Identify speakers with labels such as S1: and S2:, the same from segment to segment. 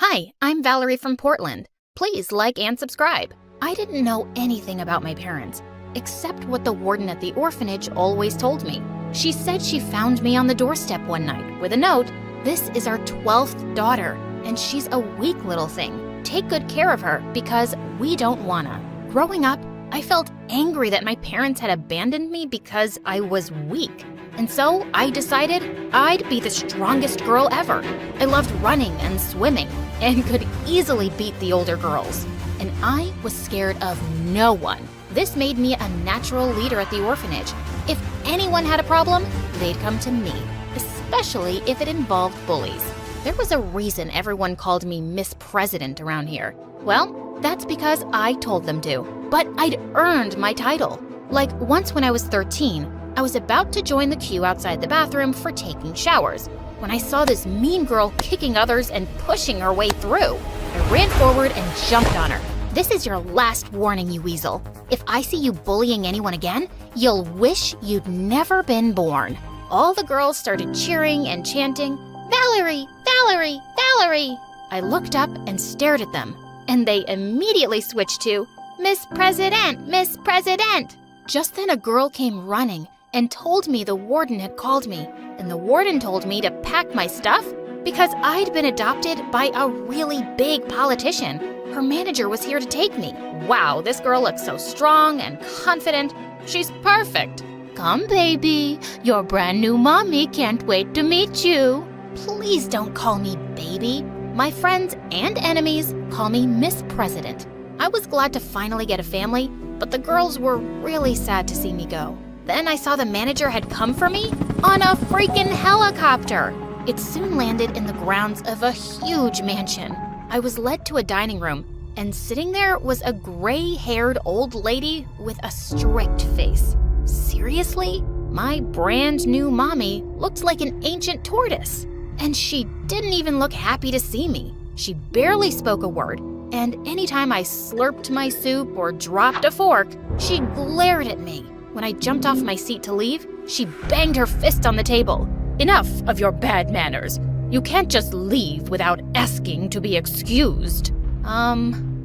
S1: Hi, I'm Valerie from Portland. Please like and subscribe. I didn't know anything about my parents, except what the warden at the orphanage always told me. She said she found me on the doorstep one night with a note. This is our 12th daughter, and she's a weak little thing. Take good care of her because we don't wanna. Growing up, I felt angry that my parents had abandoned me because I was weak. And so I decided I'd be the strongest girl ever. I loved running and swimming and could easily beat the older girls. And I was scared of no one. This made me a natural leader at the orphanage. If anyone had a problem, they'd come to me, especially if it involved bullies. There was a reason everyone called me Miss President around here. Well, that's because I told them to, but I'd earned my title. Like once when I was 13, I was about to join the queue outside the bathroom for taking showers when I saw this mean girl kicking others and pushing her way through. I ran forward and jumped on her. This is your last warning, you weasel. If I see you bullying anyone again, you'll wish you'd never been born. All the girls started cheering and chanting, "Valerie, Valerie, Valerie!" I looked up and stared at them, and they immediately switched to, "Miss President, Miss President!" Just then a girl came running and told me the warden had called me, and the warden told me to pack my stuff because I'd been adopted by a really big politician. Her manager was here to take me. Wow, this girl looks so strong and confident. She's perfect. "Come, baby. Your brand new mommy can't wait to meet you." Please don't call me baby. My friends and enemies call me Miss President. I was glad to finally get a family, but the girls were really sad to see me go. Then I saw the manager had come for me on a freaking helicopter. It soon landed in the grounds of a huge mansion. I was led to a dining room, and sitting there was a gray-haired old lady with a strict face. Seriously? My brand new mommy looked like an ancient tortoise. And she didn't even look happy to see me. She barely spoke a word, and anytime I slurped my soup or dropped a fork, she glared at me. When I jumped off my seat to leave, she banged her fist on the table. "Enough of your bad manners. You can't just leave without asking to be excused."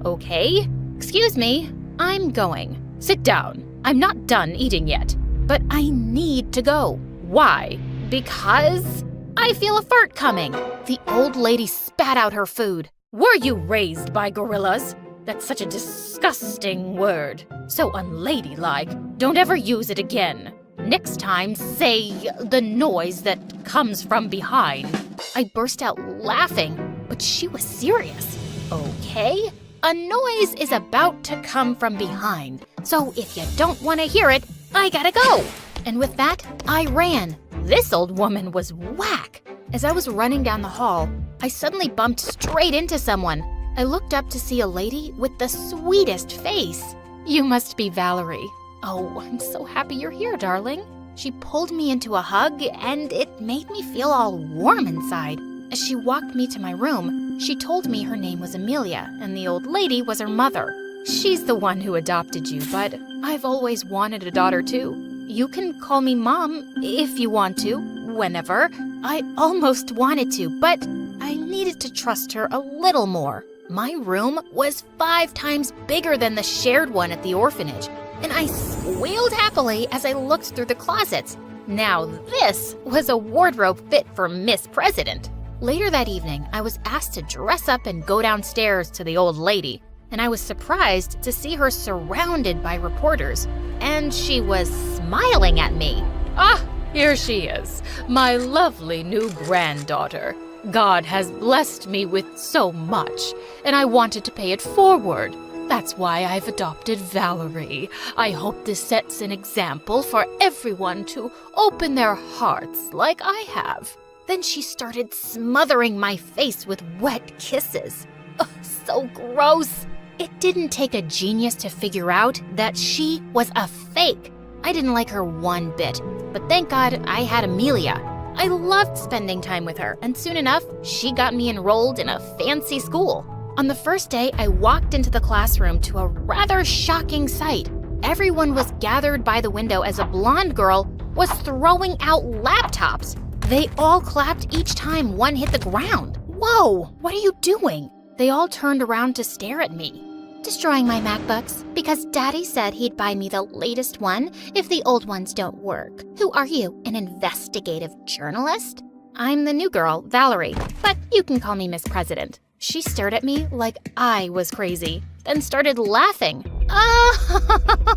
S1: Okay. Excuse me, I'm going. Sit down. I'm not done eating yet. But I need to go. Why? Because I feel a fart coming. The old lady spat out her food. "Were you raised by gorillas? That's such a disgusting word. So unladylike. Don't ever use it again. Next time, say the noise that comes from behind." I burst out laughing, but she was serious. Okay, a noise is about to come from behind. So if you don't want to hear it, I gotta go. And with that, I ran. This old woman was whack. As I was running down the hall, I suddenly bumped straight into someone. I looked up to see a lady with the sweetest face. "You must be Valerie." "Oh, I'm so happy you're here, darling." She pulled me into a hug, and it made me feel all warm inside. As she walked me to my room, she told me her name was Amelia, and the old lady was her mother. "She's the one who adopted you, but I've always wanted a daughter too. You can call me Mom if you want to, whenever." I almost wanted to, but I needed to trust her a little more. My room was 5 times bigger than the shared one at the orphanage, and I squealed happily as I looked through the closets. Now this was a wardrobe fit for Miss President. Later that evening, I was asked to dress up and go downstairs to the old lady, and I was surprised to see her surrounded by reporters, and she was smiling at me.
S2: "Ah, here she is, my lovely new granddaughter. God has blessed me with so much, and I wanted to pay it forward. That's why I've adopted Valerie. I hope this sets an example for everyone to open their hearts like I have."
S1: Then she started smothering my face with wet kisses. Ugh, so gross. It didn't take a genius to figure out that she was a fake. I didn't like her one bit, but thank God I had Amelia. I loved spending time with her, and soon enough, she got me enrolled in a fancy school. On the first day, I walked into the classroom to a rather shocking sight. Everyone was gathered by the window as a blonde girl was throwing out laptops. They all clapped each time one hit the ground. Whoa, what are you doing? They all turned around to stare at me. Destroying my MacBooks because Daddy said he'd buy me the latest one if the old ones don't work. Who are you, an investigative journalist? I'm the new girl, Valerie, but you can call me Miss President. She stared at me like I was crazy, then started laughing. Oh,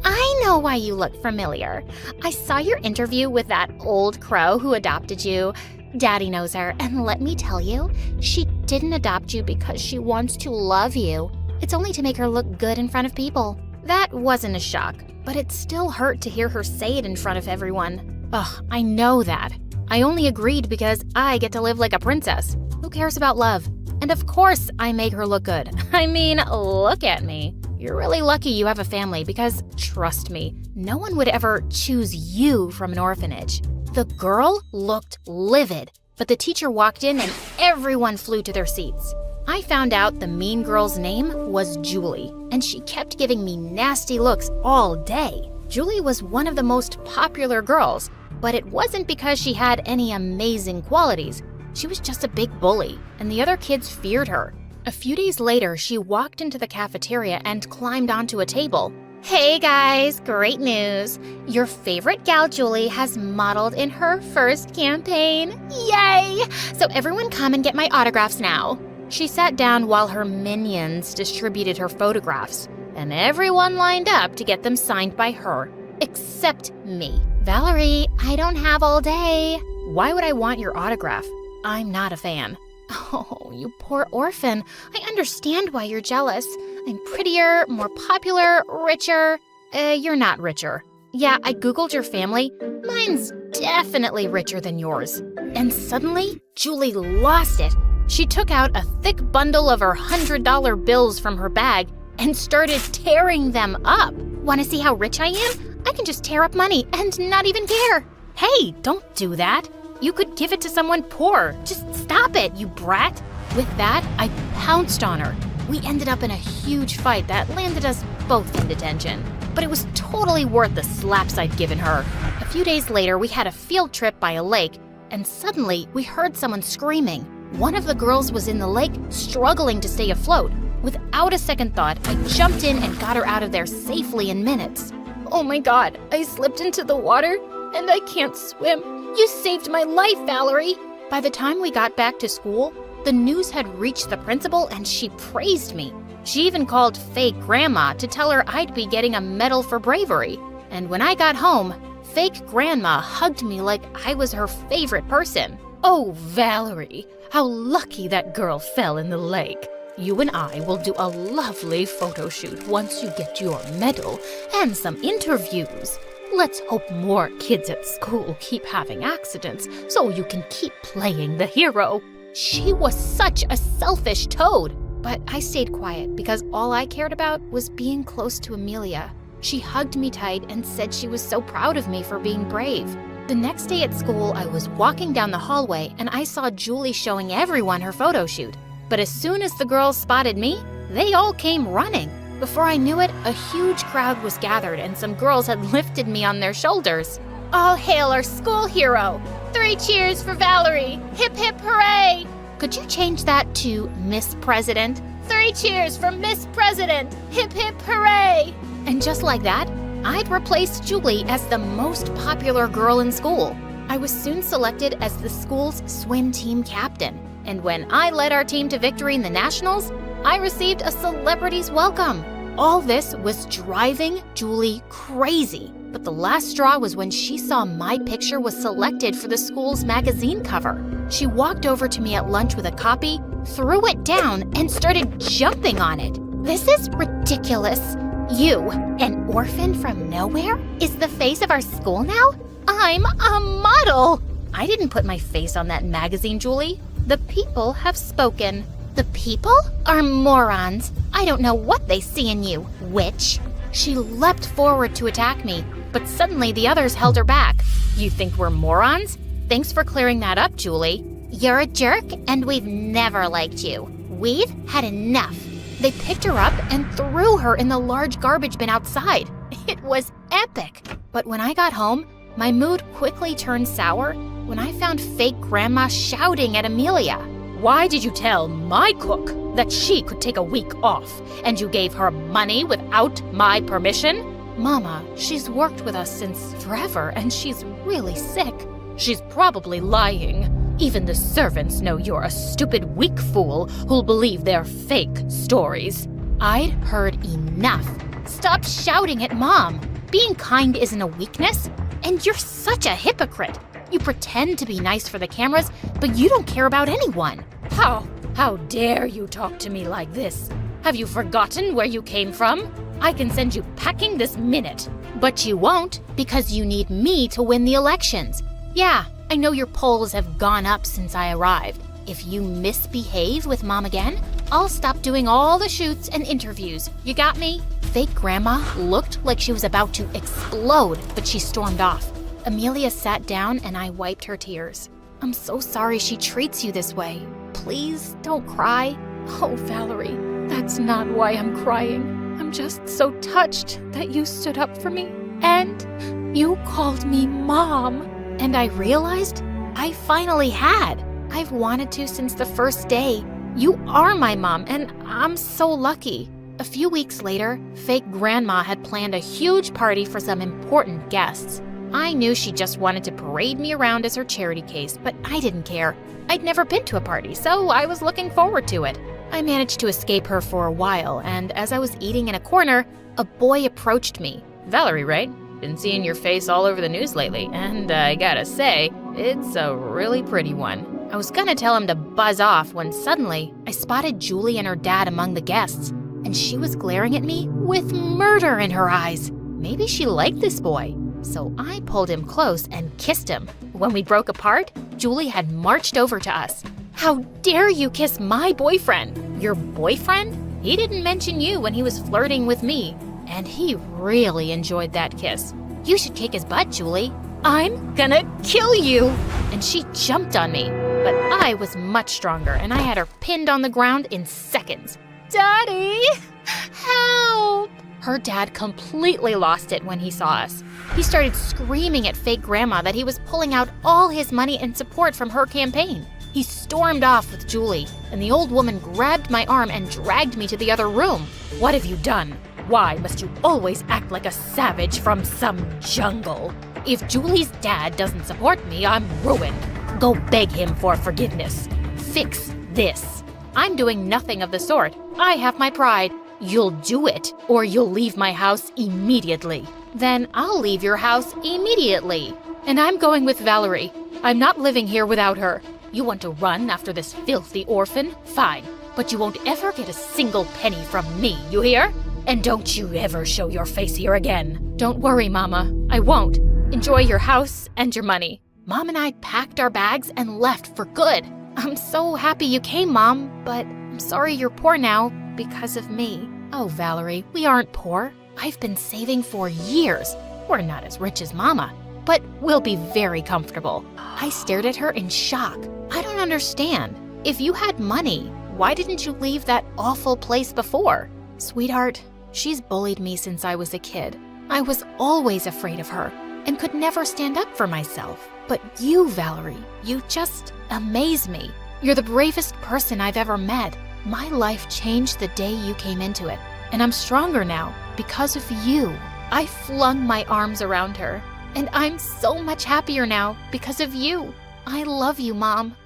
S1: I know why you look familiar. I saw your interview with that old crow who adopted you. Daddy knows her, and let me tell you, she didn't adopt you because she wants to love you. It's only to make her look good in front of people. That wasn't a shock, but it still hurt to hear her say it in front of everyone. Ugh, I know that. I only agreed because I get to live like a princess. Who cares about love? And of course I make her look good. I mean, look at me. You're really lucky you have a family because, trust me, no one would ever choose you from an orphanage. The girl looked livid, but the teacher walked in and everyone flew to their seats. I found out the mean girl's name was Julie, and she kept giving me nasty looks all day. Julie was one of the most popular girls, but it wasn't because she had any amazing qualities. She was just a big bully, and the other kids feared her. A few days later, she walked into the cafeteria and climbed onto a table. Hey guys, great news! Your favorite gal Julie has modeled in her first campaign. Yay! So everyone come and get my autographs now. She sat down while her minions distributed her photographs, and everyone lined up to get them signed by her, except me. Valerie, I don't have all day. Why would I want your autograph? I'm not a fan. Oh, you poor orphan. I understand why you're jealous. I'm prettier, more popular, richer. You're not richer. Yeah, I Googled your family. Mine's definitely richer than yours. And suddenly, Julie lost it. She took out a thick bundle of her $100 bills from her bag and started tearing them up. Want to see how rich I am? I can just tear up money and not even care. Hey, don't do that. You could give it to someone poor. Just stop it, you brat. With that, I pounced on her. We ended up in a huge fight that landed us both in detention. But it was totally worth the slaps I'd given her. A few days later, we had a field trip by a lake, and suddenly we heard someone screaming. One of the girls was in the lake, struggling to stay afloat. Without a second thought, I jumped in and got her out of there safely in minutes. Oh my God, I slipped into the water and I can't swim. You saved my life, Valerie! By the time we got back to school, the news had reached the principal and she praised me. She even called fake grandma to tell her I'd be getting a medal for bravery. And when I got home, fake grandma hugged me like I was her favorite person.
S2: Oh, Valerie, how lucky that girl fell in the lake. You and I will do a lovely photo shoot once you get your medal and some interviews. Let's hope more kids at school keep having accidents so you can keep playing the hero.
S1: She was such a selfish toad. But I stayed quiet because all I cared about was being close to Amelia. She hugged me tight and said she was so proud of me for being brave. The next day at school, I was walking down the hallway and I saw Julie showing everyone her photo shoot. But as soon as the girls spotted me, they all came running. Before I knew it, a huge crowd was gathered and some girls had lifted me on their shoulders. All hail our school hero! 3 cheers for Valerie! Hip hip hooray! Could you change that to Miss President? 3 cheers for Miss President! Hip hip hooray! And just like that, I'd replaced Julie as the most popular girl in school. I was soon selected as the school's swim team captain. And when I led our team to victory in the nationals, I received a celebrity's welcome. All this was driving Julie crazy. But the last straw was when she saw my picture was selected for the school's magazine cover. She walked over to me at lunch with a copy, threw it down, and started jumping on it. This is ridiculous. You, an orphan from nowhere, is the face of our school now? I'm a model! I didn't put my face on that magazine, Julie. The people have spoken. The people are morons. I don't know what they see in you, witch. She leapt forward to attack me, but suddenly the others held her back. You think we're morons? Thanks for clearing that up, Julie. You're a jerk, and we've never liked you. We've had enough. They picked her up and threw her in the large garbage bin outside. It was epic. But when I got home, my mood quickly turned sour when I found fake grandma shouting at Amelia.
S2: Why did you tell my cook that she could take a week off, and you gave her money without my permission?
S1: Mama, she's worked with us since forever, and she's really sick.
S2: She's probably lying. Even the servants know you're a stupid, weak fool who'll believe their fake stories.
S1: I'd heard enough. Stop shouting at Mom. Being kind isn't a weakness, and you're such a hypocrite. You pretend to be nice for the cameras, but you don't care about anyone.
S2: How dare you talk to me like this? Have you forgotten where you came from? I can send you packing this minute.
S1: But you won't, because you need me to win the elections. Yeah, I know your polls have gone up since I arrived. If you misbehave with Mom again, I'll stop doing all the shoots and interviews. You got me? Fake Grandma looked like she was about to explode, but she stormed off. Amelia sat down and I wiped her tears. I'm so sorry she treats you this way. Please don't cry.
S2: Oh, Valerie, that's not why I'm crying. I'm just so touched that you stood up for me and you called me Mom.
S1: And I realized I finally had. I've wanted to since the first day. You are my mom, and I'm so lucky. A few weeks later, Fake Grandma had planned a huge party for some important guests. I knew she just wanted to parade me around as her charity case, but I didn't care. I'd never been to a party, so I was looking forward to it. I managed to escape her for a while, and as I was eating in a corner, a boy approached me.
S2: Valerie, right? Been seeing your face all over the news lately, and I gotta say, it's a really pretty one.
S1: I was gonna tell him to buzz off when suddenly I spotted Julie and her dad among the guests, and she was glaring at me with murder in her eyes. Maybe she liked this boy, so I pulled him close and kissed him. When we broke apart, Julie had marched over to us. How dare you kiss my boyfriend? Your boyfriend? He didn't mention you when he was flirting with me, and he really enjoyed that kiss. You should kick his butt, Julie. I'm gonna kill you! And she jumped on me, but I was much stronger and I had her pinned on the ground in seconds. Daddy! Help! Her dad completely lost it when he saw us. He started screaming at Fake Grandma that he was pulling out all his money and support from her campaign. He stormed off with Julie, and the old woman grabbed my arm and dragged me to the other room.
S2: What have you done? Why must you always act like a savage from some jungle?
S1: If Julie's dad doesn't support me, I'm ruined. Go beg him for forgiveness. Fix this. I'm doing nothing of the sort. I have my pride. You'll do it, or you'll leave my house immediately. Then I'll leave your house immediately. And I'm going with Valerie. I'm not living here without her. You want to run after this filthy orphan? Fine. But you won't ever get a single penny from me, you hear? And don't you ever show your face here again. Don't worry, Mama. I won't. Enjoy your house and your money. Mom and I packed our bags and left for good. I'm so happy you came, Mom, but I'm sorry you're poor now because of me. Oh, Valerie, we aren't poor. I've been saving for years. We're not as rich as Mama, but we'll be very comfortable. I stared at her in shock. I don't understand. If you had money, why didn't you leave that awful place before? Sweetheart, she's bullied me since I was a kid. I was always afraid of her and could never stand up for myself. But you, Valerie, you just amaze me. You're the bravest person I've ever met. My life changed the day you came into it, and I'm stronger now because of you. I flung my arms around her, and I'm so much happier now because of you. I love you, Mom.